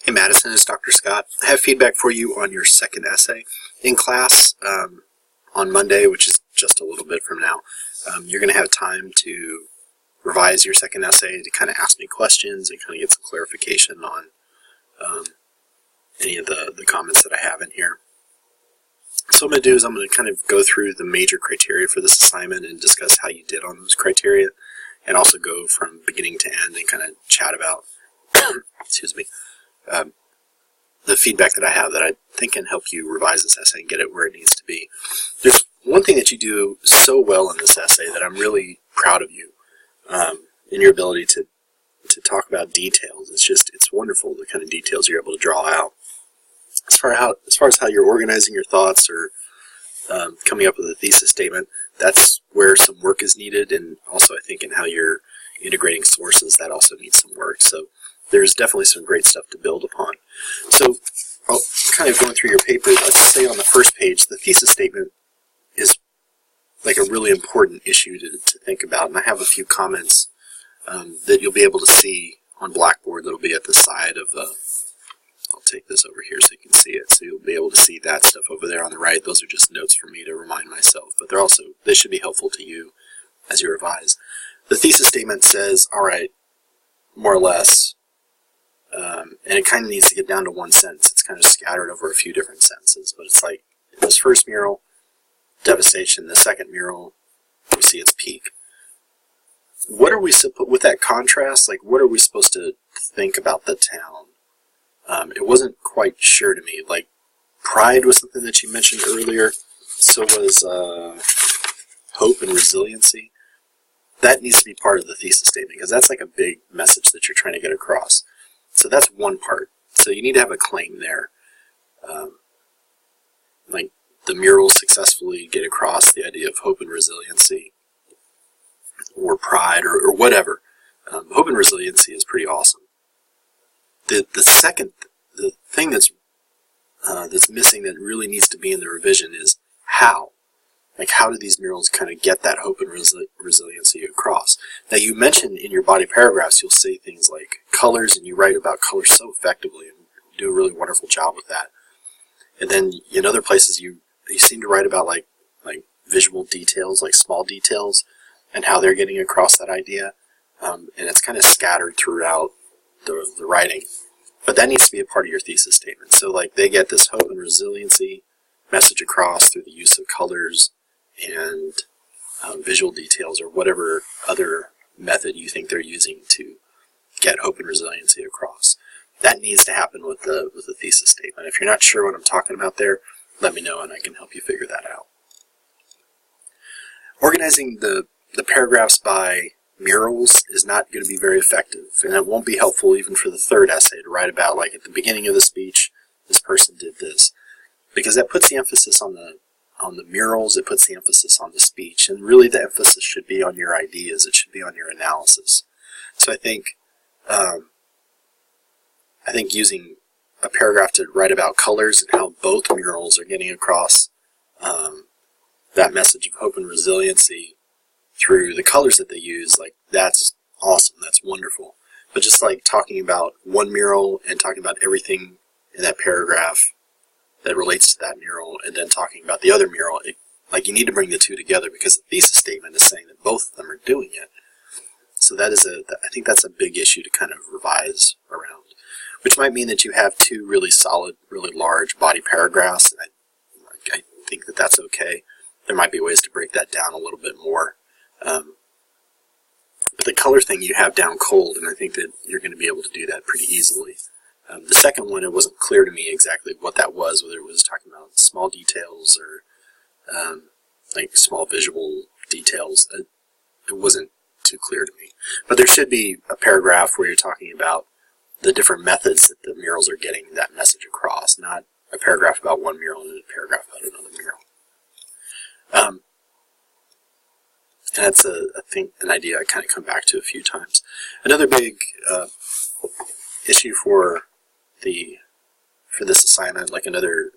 Hey Madison, it's Dr. Scott. I have feedback for you on your second essay. In class on Monday, which is just a little bit from now, you're going to have time to revise your second essay, to kind of ask me questions and kind of get some clarification on any of the comments that I have in here. So what I'm going to do is I'm going to kind of go through the major criteria for this assignment and discuss how you did on those criteria, and also go from beginning to end and kind of chat about excuse me, the feedback that I have that I think can help you revise this essay and get it where it needs to be. There's one thing that you do so well in this essay that I'm really proud of you in your ability to talk about details. It's wonderful the kind of details you're able to draw out. As far as how you're organizing your thoughts or coming up with a thesis statement, that's where some work is needed, and also I think in how you're integrating sources, that also needs some work. So there's definitely some great stuff to build upon. So I'll kind of going through your paper, let's say on the first page, the thesis statement is like a really important issue to think about, and I have a few comments that you'll be able to see on Blackboard that'll be at the side of the, I'll take this over here so you can see it, so you'll be able to see that stuff over there on the right. Those are just notes for me to remind myself, but they should be helpful to you as you revise. The thesis statement says, all right, more or less, and it kind of needs to get down to one sentence. It's kind of scattered over a few different sentences, but it's like this first mural, devastation. The second mural, we see its peak. What are we with that contrast? Like, what are we supposed to think about the town? It wasn't quite sure to me. Like, pride was something that you mentioned earlier. So was hope and resiliency. That needs to be part of the thesis statement, because that's like a big message that you're trying to get across. So that's one part. So you need to have a claim there. Like the murals successfully get across the idea of hope and resiliency, or pride, or whatever. Hope and resiliency is pretty awesome. The thing that's missing that really needs to be in the revision is how. Like, how do these murals kind of get that hope and resiliency across? Now, you mentioned in your body paragraphs, you'll say things like colors, and you write about colors so effectively and do a really wonderful job with that. And then in other places, you seem to write about like visual details, like small details, and how they're getting across that idea. And it's kind of scattered throughout the writing. But that needs to be a part of your thesis statement. So, like, they get this hope and resiliency message across through the use of colors and visual details, or whatever other method you think they're using to get hope and resiliency across. That needs to happen with the thesis statement. If you're not sure what I'm talking about there, let me know and I can help you figure that out. Organizing the paragraphs by murals is not going to be very effective, and it won't be helpful even for the third essay to write about, like, at the beginning of the speech, this person did this, because that puts the emphasis on the murals, it puts the emphasis on the speech, and really the emphasis should be on your ideas, it should be on your analysis. So I think using a paragraph to write about colors and how both murals are getting across that message of hope and resiliency through the colors that they use, like, that's awesome, that's wonderful. But just like talking about one mural and talking about everything in that paragraph that relates to that mural, and then talking about the other mural, like, you need to bring the two together, because the thesis statement is saying that both of them are doing it. So I think that's a big issue to kind of revise around, which might mean that you have two really solid, really large body paragraphs. I think that that's okay. There might be ways to break that down a little bit more. But the color thing you have down cold, and I think that you're going to be able to do that pretty easily. The second one, it wasn't clear to me exactly what that was, whether it was talking about small details or like small visual details. It wasn't too clear to me. But there should be a paragraph where you're talking about the different methods that the murals are getting that message across, not a paragraph about one mural and a paragraph about another mural. And that's an idea I kind of come back to a few times. Another big issue for this assignment, like another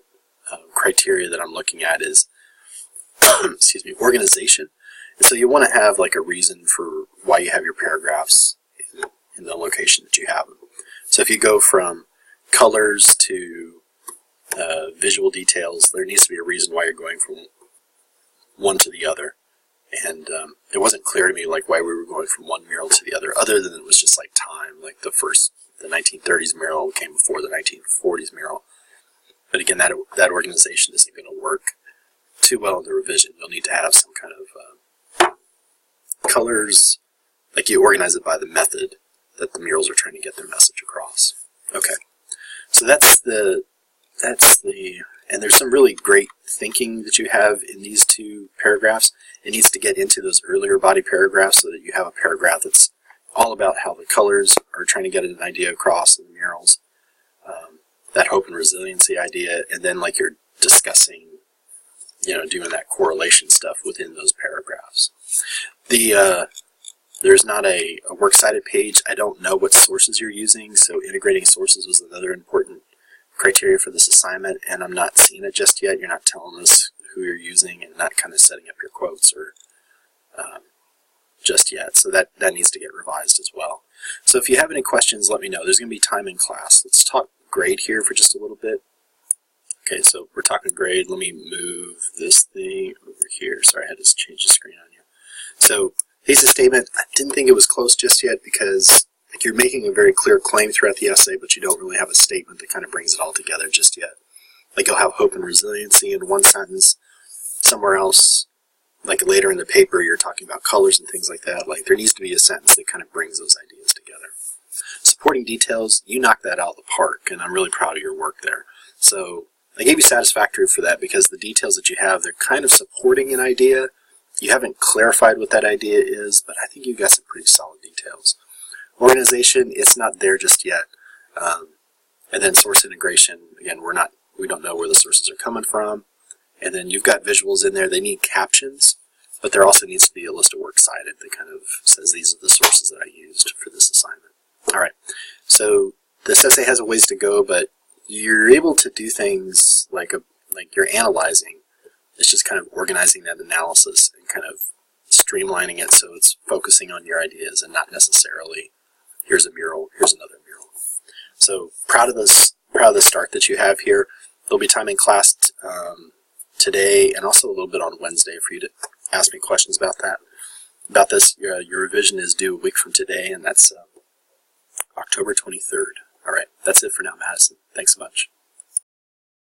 criteria that I'm looking at, is excuse me, organization. And so you want to have like a reason for why you have your paragraphs in the location that you have them. So if you go from colors to visual details, there needs to be a reason why you're going from one to the other. And it wasn't clear to me like why we were going from one mural to the other than it was just like time. Like the 1930s mural came before the 1940s mural. But again, that organization isn't going to work too well in the revision. You'll need to have some kind of colors, like you organize it by the method that the murals are trying to get their message across. Okay, so and there's some really great thinking that you have in these two paragraphs. It needs to get into those earlier body paragraphs so that you have a paragraph that's all about how the colors are trying to get an idea across in the murals, that hope and resiliency idea, and then like you're discussing, doing that correlation stuff within those paragraphs. There's not a works cited page. I don't know what sources you're using, so integrating sources was another important criteria for this assignment, and I'm not seeing it just yet. You're not telling us who you're using and not kind of setting up your quotes or just yet, so that needs to get revised as well. So if you have any questions, let me know. There's going to be time in class. Let's talk grade here for just a little bit. Okay, so we're talking grade. Let me move this thing over here. Sorry, I had to change the screen on you. So thesis statement, I didn't think it was close just yet because like you're making a very clear claim throughout the essay, but you don't really have a statement that kind of brings it all together just yet. Like you'll have hope and resiliency in one sentence. Somewhere else, like later in the paper, you're talking about colors and things like that. Like there needs to be a sentence that kind of brings those ideas together. Supporting details, you knocked that out of the park, and I'm really proud of your work there. So I gave you satisfactory for that because the details that you have, they're kind of supporting an idea. You haven't clarified what that idea is, but I think you've got some pretty solid details. Organization, it's not there just yet. And then source integration, again, we don't know where the sources are coming from. And then you've got visuals in there. They need captions, but there also needs to be a list of works cited that kind of says these are the sources that I used for this assignment. All right, so this essay has a ways to go, but you're able to do things like you're analyzing. It's just kind of organizing that analysis and kind of streamlining it so it's focusing on your ideas and not necessarily here's a mural, here's another mural. So proud of the start that you have here. There'll be time in class today and also a little bit on Wednesday for you to ask me questions about this. Your revision is due a week from today, and that's October 23rd. All right, that's it for now, Madison. Thanks so much.